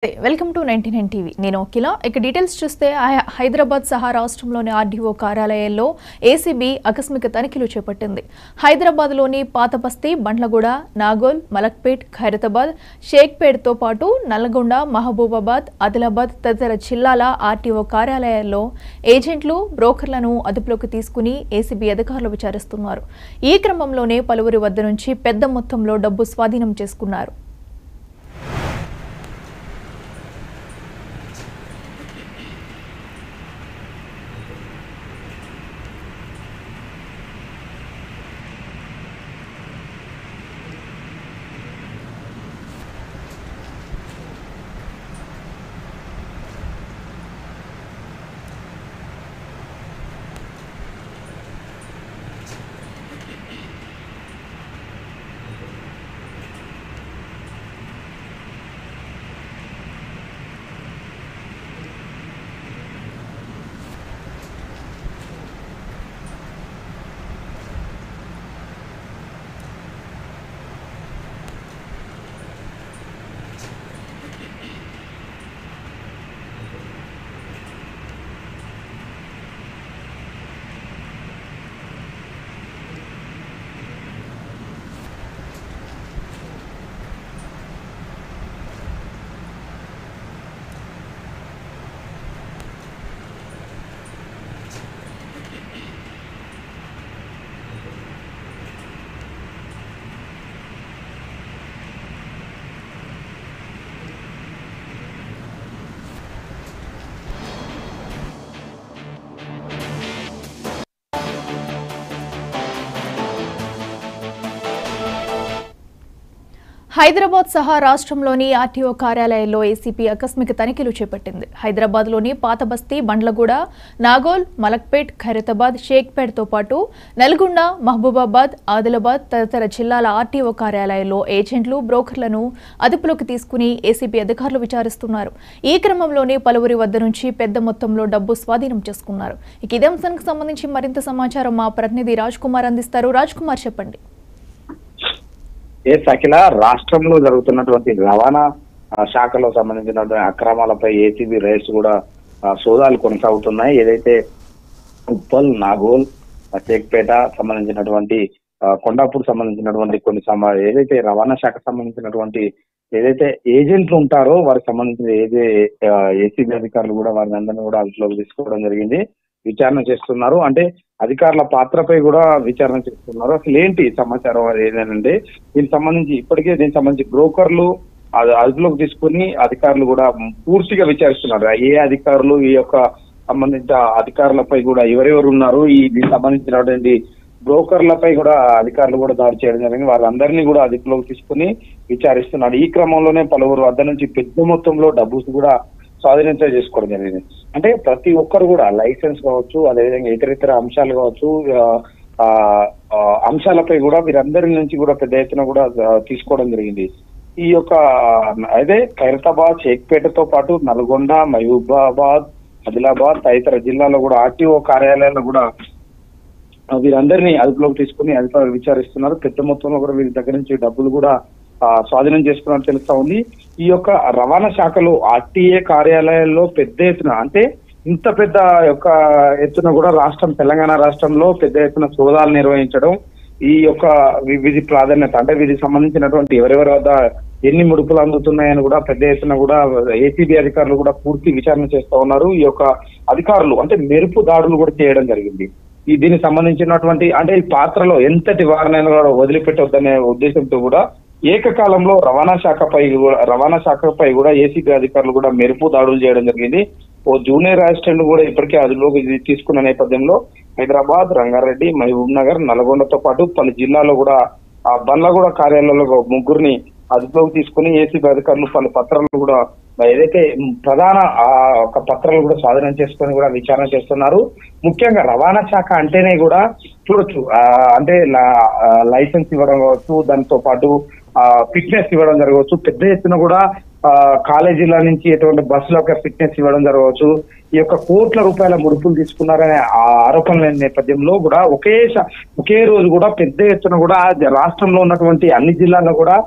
Welcome to 99 TV. నేను అఖిల. ఇక details చూస్తే హైదరాబాద్ సహా రాష్ట్రంలోని ఆర్డీఓ కార్యాలయాల్లో ఏసీబీ ఆకస్మిక తనిఖీలు చేపట్టింది. హైదరాబాద్లోని పాతబస్తీ, బండ్లగూడ, నాగోల్, మలక్పేట్, ఖైరతాబాద్, షేక్పేట్తో పాటు నల్గొండ, మహబూబాబాద్, ఆదిలాబాద్ తదితర జిల్లాల ఆర్టీఓ కార్యాలయాల్లో ఏజెంట్లు, బ్రోకర్లను అదుపులోకి తీసుకుని ఏసీబీ అధికారులు విచారిస్తున్నారు. ఈ క్రమంలోనే పలువురి వద్ద నుంచి పెద్ద మొత్తంలో డబ్బు స్వాధీనం చేసుకున్నారు. హైదరాబాద్ సహా రాష్ట్రంలోని ఆర్టీఓ కార్యాలయాల్లో ఏసీబీ ఆకస్మిక తనిఖీలు చేపట్టింది. హైదరాబాద్లోని పాతబస్తీ, బండ్లగూడ, నాగోల్, మలక్పేట్, ఖైరతాబాద్, షేక్పేట్తో పాటు నల్గొండ, మహబూబాబాద్, ఆదిలాబాద్ తదితర జిల్లాల ఆర్టీఓ కార్యాలయాల్లో ఏజెంట్లు, బ్రోకర్లను అదుపులోకి తీసుకుని ఏసీబీ అధికారులు విచారిస్తున్నారు. ఈ క్రమంలోనే పలువురి వద్ద నుంచి పెద్ద మొత్తంలో డబ్బు స్వాధీనం చేసుకున్నారు. ఇదే అంశానికి సంబంధించి మరింత సమాచారం మా ప్రతినిధి రాజ్ కుమార్ అందిస్తారు. రాజ్ కుమార్, చెప్పండి. అఖిల, రాష్ట్రంలో జరుగుతున్నటువంటి రవాణా శాఖలో సంబంధించినటువంటి అక్రమాలపై ఏసీబీ రైడ్స్ కూడా సోదాలు కొనసాగుతున్నాయి. ఏదైతే ఉప్పల్, నాగోల్, షేక్పేట సంబంధించినటువంటి కొండాపూర్ సంబంధించినటువంటి కొన్ని ఏదైతే రవాణా శాఖ సంబంధించినటువంటి ఏదైతే ఏజెంట్లు ఉంటారో వారికి సంబంధించిన ఏసీబీ అధికారులు కూడా వారిని అందరినీ కూడా అదుపులోకి తీసుకోవడం జరిగింది. విచారణ చేస్తున్నారు. అంటే అధికారుల పాత్రపై కూడా విచారణ చేస్తున్నారు. అసలు ఏంటి సమాచారం అది ఏదేనంటే దీనికి సంబంధించి బ్రోకర్లు అదుపులోకి తీసుకుని అధికారులు కూడా పూర్తిగా విచారిస్తున్నారు. ఏ అధికారులు ఈ యొక్క సంబంధించిన అధికారులపై కూడా ఎవరెవరు ఉన్నారు, దీనికి సంబంధించినటువంటి బ్రోకర్లపై కూడా అధికారులు కూడా దాడి చేయడం జరిగింది. వాళ్ళందరినీ కూడా అదుపులోకి తీసుకుని విచారిస్తున్నారు. ఈ క్రమంలోనే పలువురు వద్ద నుంచి పెద్ద మొత్తంలో డబ్బు కూడా స్వాధీనం చేసుకోవడం జరిగింది. అంటే ప్రతి ఒక్కరు కూడా లైసెన్స్ కావచ్చు, అదేవిధంగా ఇతర అంశాలు కావచ్చు, అంశాలపై కూడా వీరందరి నుంచి కూడా పెద్ద ఎత్తున కూడా తీసుకోవడం జరిగింది. ఈ యొక్క అదే ఖైరతాబాద్, షేక్పేటతో పాటు నల్గొండ, మహబూబాబాద్, ఆదిలాబాద్ తదితర జిల్లాలో కూడా ఆర్టీఓ కార్యాలయాల్లో కూడా వీరందరినీ అదుపులోకి తీసుకుని అధికారులు విచారిస్తున్నారు. పెద్ద మొత్తంలో కూడా వీరి దగ్గర నుంచి డబ్బులు కూడా స్వాధీనం చేసుకున్నట్టు తెలుస్తా ఉంది. ఈ యొక్క రవాణా శాఖలో ఆర్టీఏ కార్యాలయాల్లో పెద్ద ఎత్తున, అంటే ఇంత పెద్ద యొక్క ఎత్తున కూడా తెలంగాణ రాష్ట్రంలో పెద్ద ఎత్తున సోదాలు నిర్వహించడం, ఈ యొక్క విధి ప్రాధాన్యత, అంటే వీరికి సంబంధించినటువంటి ఎవరెవరి వద్ద ఎన్ని ముడుపులు అందుతున్నాయని కూడా పెద్ద ఎత్తున కూడా ఏసీబీ అధికారులు కూడా పూర్తి విచారణ చేస్తా ఉన్నారు. ఈ యొక్క అధికారులు అంటే మెరుపు దాడులు కూడా చేయడం జరిగింది. దీనికి సంబంధించినటువంటి అంటే ఈ పాత్రలో ఎంతటి వారినైనా కూడా వదిలిపెట్టొద్దనే ఉద్దేశంతో కూడా ఏకకాలంలో రవాణా శాఖపై కూడా ఏసీబీ అధికారులు కూడా మెరుపు దాడులు చేయడం జరిగింది. ఓ జూనియర్ అసిస్టెంట్ కూడా ఇప్పటికే అదుపులోకి తీసుకున్న నేపథ్యంలో హైదరాబాద్, రంగారెడ్డి, మహబూబ్ నగర్, నల్గొండతో పాటు పలు జిల్లాల్లో కూడా బండ్లగూడ కార్యాలయంలో ముగ్గురిని అదుపులోకి తీసుకుని ఏసీబీ అధికారులు పలు పత్రాలు కూడా ఏదైతే ప్రధాన ఒక పత్రాలు కూడా స్వాధీనం చేసుకొని కూడా విచారణ చేస్తున్నారు. ముఖ్యంగా రవాణా శాఖ అంటేనే కూడా చూడొచ్చు, అంటే లైసెన్స్ ఇవ్వడం కావచ్చు, దాంతో పాటు ఫిట్నెస్ ఇవ్వడం జరగవచ్చు, పెద్ద ఎత్తున కూడా కాలేజీల నుంచి ఎటువంటి బస్సులకు ఫిట్నెస్ ఇవ్వడం జరగవచ్చు. ఈ యొక్క కోట్ల రూపాయల ముడుపులు తీసుకున్నారనే ఆరోపణల నేపథ్యంలో కూడా ఒకే రోజు కూడా పెద్ద ఎత్తున కూడా రాష్ట్రంలో ఉన్నటువంటి అన్ని జిల్లాల్లో కూడా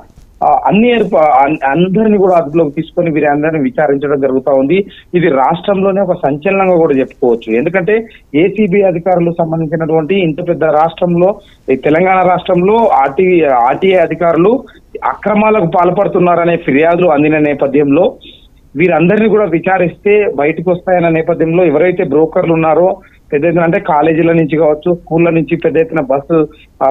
అందరినీ కూడా అదుపులోకి తీసుకొని వీరందరినీ విచారించడం జరుగుతా ఉంది. ఇది రాష్ట్రంలోనే ఒక సంచలనంగా కూడా చెప్పుకోవచ్చు. ఎందుకంటే ఏసీబీ అధికారులు సంబంధించినటువంటి ఇంత పెద్ద రాష్ట్రంలో, ఈ తెలంగాణ రాష్ట్రంలో ఆర్టీఏ అధికారులు అక్రమాలకు పాల్పడుతున్నారనే ఫిర్యాదులు అందిన నేపథ్యంలో వీరందరినీ కూడా విచారిస్తే బయటకు వస్తాయన్న నేపథ్యంలో ఎవరైతే బ్రోకర్లు ఉన్నారో పెద్ద ఎత్తున అంటే కాలేజీల నుంచి కావచ్చు, స్కూళ్ళ నుంచి పెద్ద ఎత్తున బస్సు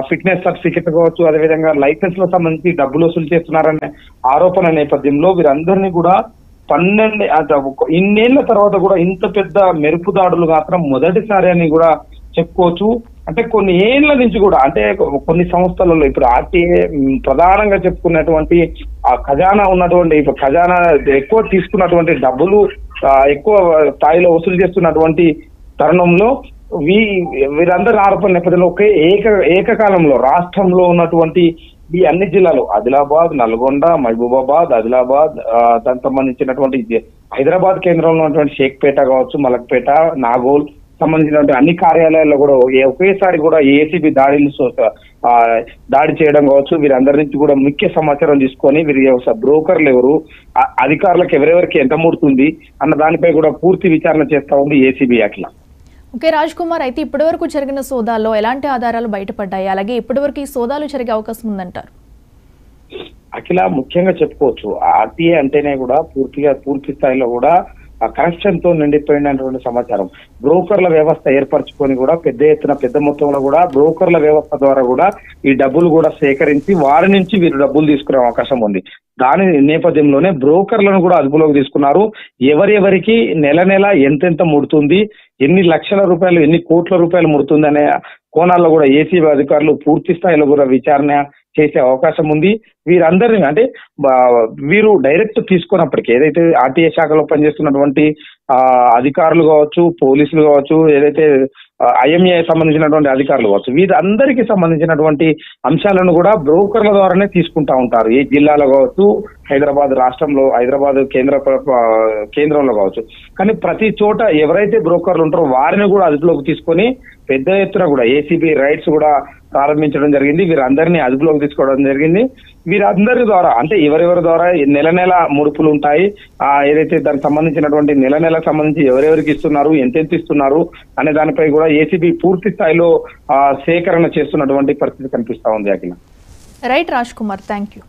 ఫిట్నెస్ సర్టిఫికెట్ కావచ్చు, అదేవిధంగా లైసెన్స్ లో సంబంధించి డబ్బులు వసూలు చేస్తున్నారనే ఆరోపణ నేపథ్యంలో వీరందరినీ కూడా 12 ఇన్నేళ్ల తర్వాత కూడా ఇంత పెద్ద మెరుపు దాడులు మాత్రం మొదటిసారి అని కూడా చెప్పుకోవచ్చు. అంటే కొన్ని ఏళ్ల నుంచి కూడా, అంటే కొన్ని సంస్థలలో ఇప్పుడు ఆర్టీఏ ప్రధానంగా చెప్పుకున్నటువంటి ఆ ఖజానా ఉన్నటువంటి, ఇప్పుడు ఖజానా ఎక్కువ తీసుకున్నటువంటి డబ్బులు ఎక్కువ స్థాయిలో వసూలు చేస్తున్నటువంటి తరుణంలో వీరందరి ఆరోపణ నేపథ్యంలో ఒకే ఏకకాలంలో రాష్ట్రంలో ఉన్నటువంటి ఈ అన్ని జిల్లాలు ఆదిలాబాద్, నల్గొండ, మహబూబాబాద్, ఆదిలాబాద్, దానికి సంబంధించినటువంటి హైదరాబాద్ కేంద్రంలో ఉన్నటువంటి షేక్పేట కావచ్చు, మలక్పేట, నాగోల్ సంబంధించినటువంటి అన్ని కార్యాలయాల్లో కూడా ఒకేసారి కూడా ఏసీబీ దాడి చేయడం కావచ్చు. వీరందరి నుంచి కూడా ముఖ్య సమాచారం తీసుకొని వీరి బ్రోకర్లు ఎవరు, అధికారులకు ఎవరెవరికి ఎంత ముడుతుంది అన్న దానిపై కూడా పూర్తి విచారణ చేస్తా ఉంది ఏసీబీ. అట్లా ఓకే రాజ్ కుమార్, అయితే ఇప్పటివరకు జరిగిన సోదాల్లో ఎలాంటి ఆధారాలు బయటపడ్డాయి, అలాగే ఇప్పటివరకు ఈ సోదాలు జరిగే అవకాశం ఉందంటారు? అఖిల, ముఖ్యంగా చెప్పుకోవచ్చు ఆర్టీఏ అంటేనే కూడా పూర్తి స్థాయిలో కూడా కరప్షన్ తో నిండిపోయినటువంటి సమాచారం. బ్రోకర్ల వ్యవస్థ ఏర్పరచుకొని కూడా పెద్ద మొత్తంలో కూడా బ్రోకర్ల వ్యవస్థ ద్వారా కూడా ఈ డబ్బులు కూడా సేకరించి వారి నుంచి వీరు డబ్బులు తీసుకునే అవకాశం ఉంది. దాని నేపథ్యంలోనే బ్రోకర్లను కూడా అదుపులోకి తీసుకున్నారు. ఎవరెవరికి నెల ఎంతెంత ముడుతుంది, ఎన్ని లక్షల రూపాయలు, ఎన్ని కోట్ల రూపాయలు ముడుతుంది అనే కోణాల్లో కూడా ఏసీబీ అధికారులు పూర్తి స్థాయిలో కూడా విచారణ చేసే అవకాశం ఉంది. వీరందరినీ అంటే వీరు డైరెక్ట్ తీసుకున్నప్పటికీ ఏదైతే ఆర్టీఏ శాఖలో పనిచేస్తున్నటువంటి అధికారులు కావచ్చు, పోలీసులు కావచ్చు, ఏదైతే ఐఎంఏ సంబంధించినటువంటి అధికారులు కావచ్చు, వీరందరికీ సంబంధించినటువంటి అంశాలను కూడా బ్రోకర్ల ద్వారానే తీసుకుంటా ఉంటారు. ఏ జిల్లాలో కావచ్చు, హైదరాబాద్ రాష్ట్రంలో, హైదరాబాద్ కేంద్రంలో కావచ్చు. కానీ ప్రతి చోట ఎవరైతే బ్రోకర్లు ఉంటారో వారిని కూడా అదుపులోకి తీసుకొని పెద్ద ఎత్తున కూడా ఏసీబీ రైడ్స్ కూడా ప్రారంభించడం జరిగింది. వీరందరినీ అదుపులోకి తీసుకోవడం జరిగింది. వీరందరి ద్వారా అంటే ఎవరెవరి ద్వారా నెల ముడుపులు ఉంటాయి, ఏదైతే దానికి సంబంధించినటువంటి నెల సంబంధించి ఎవరెవరికి ఇస్తున్నారు, ఎంతెంత ఇస్తున్నారు అనే దానిపై కూడా ఏసీబీ పూర్తి స్థాయిలో సేకరణ చేస్తున్నటువంటి పరిస్థితి కనిపిస్తా ఉంది. Akhila. Right Raj Kumar, thank you.